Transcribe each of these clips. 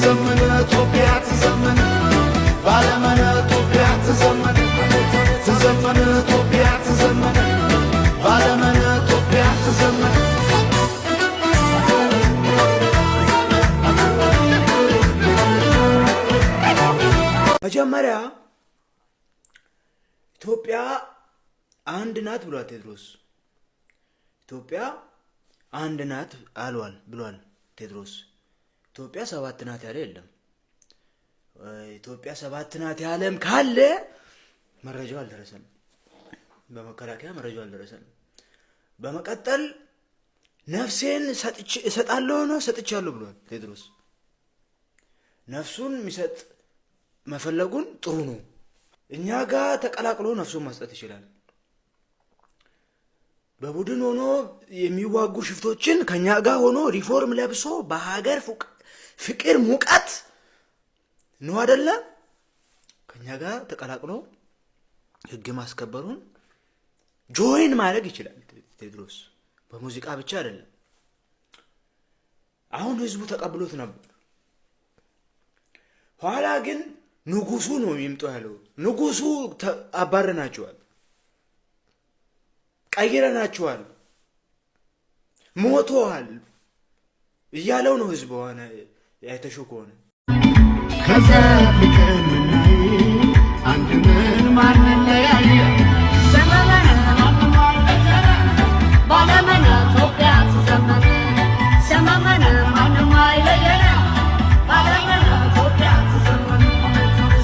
تزمن توبيا تزمن بعلمنا توبيا تزمن تزمن توبيا تزمن بعلمنا توبيا تزمن መጀመሪያ ኢትዮጵያ አንድ ናት ብሏል ቴድሮስ። ኢትዮጵያ አንድ ናት ብሏል ቴድሮስ። ኢትዮጵያ ሰባት ናት ያለ የለም። ኢትዮጵያ ሰባት ናት ያለም ካለ መረጃው አልደረሰም። በመከላከያ መረጃው አልደረሰም። በመቀጠል ነፍሴን ሰጥቻለሁ ብሏል ቴድሮስ። ነፍሱን የሚሰጥ መፈለጉን ጥሩ ነው። እኛ ጋር ተቀላቅሎ ነፍሱን መስጠት ይችላል። በቡድን ሆኖ የሚዋጉ ሽፍቶችን ከኛ ጋር ሆኖ ሪፎርም ለብሶ በሀገር ፍቅር ሙቀት ነው አይደለ? ከኛ ጋር ተቀላቅሎ ህግ ማስከበሩን ጆይን ማድረግ ይችላል ቴድሮስ። በሙዚቃ ብቻ አይደለም። አሁን ህዝቡ ተቀብሎት ነበር። ኋላ ግን ንጉሱ ነው የሚምጡ ያለው። ንጉሱ አባረናቸዋል፣ ቀይረናቸዋል፣ ሞተዋል እያለው ነው ህዝቡ። ሆነ ያይተሽው ከሆነ ከዛ ፍቅር ምናይ አንድ ምን ማንን ለያየ ሰማማና ባለመና ኢትዮጵያ ተዘመነ ሰማማና ማንም አይለየና ባለመና ኢትዮጵያ ተዘመነ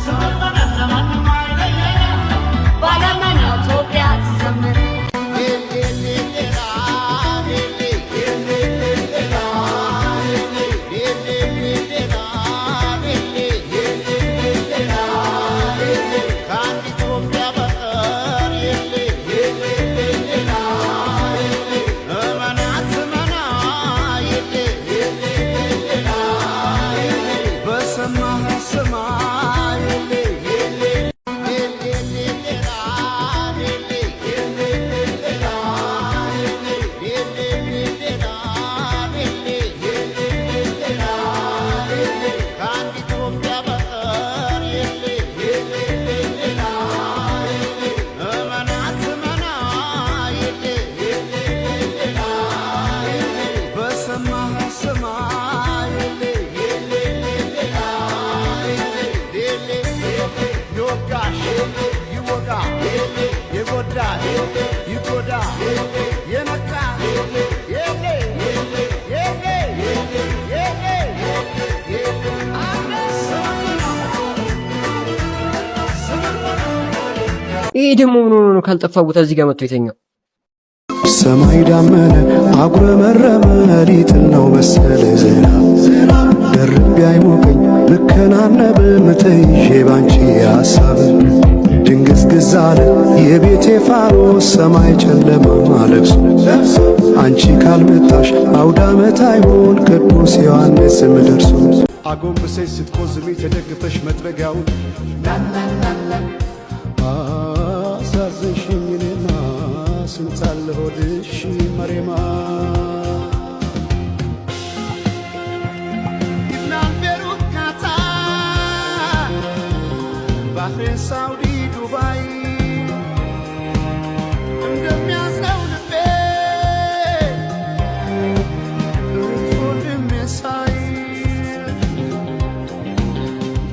ሰማማና ማንም አይለየና ባለመና ኢትዮጵያ ተዘመነ ይሄ ደግሞ ምን ሆኖ ነው ካልጠፋ ቦታ እዚህ ጋር መጥቶ የተኛው? ሰማይ ዳመነ አጉረመረመ ሊጥል ነው መሰለ ዝናብ ደርቤ አይሞቀኝ ልከናነብ ምትይዤ ባንቺ ሐሳብ ድንግዝግዝ አለ የቤቴ ፋኖስ ሰማይ ጨለማ ለብሶ አንቺ ካልመጣሽ አውደ ዓመት አይሆን ቅዱስ ዮሐንስም ደርሶ አጎንብሰሽ ስትቆዝሚ ተደግፈሽ መጥረጊያውን አሳዘንሽኝ እኔማ ስንታለ ሆድሽ መሬማ ይናንቤሩት ካታ ባህሬን ሳውዲ ዱባይ እንደሚያዝነው ልቤ ወንድሜ ሳይ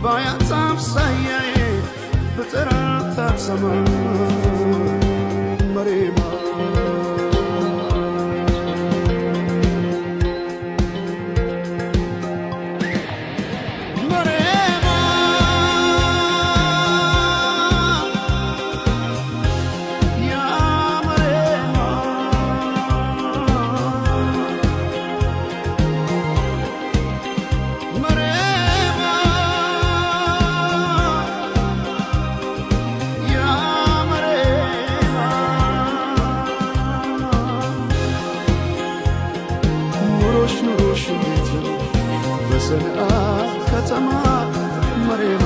ባያታም ሳያዬ በጠራት አትሰማ መሬማ ኑሮሽ እንዴት ነው በሰንዓ ከተማ መሬማ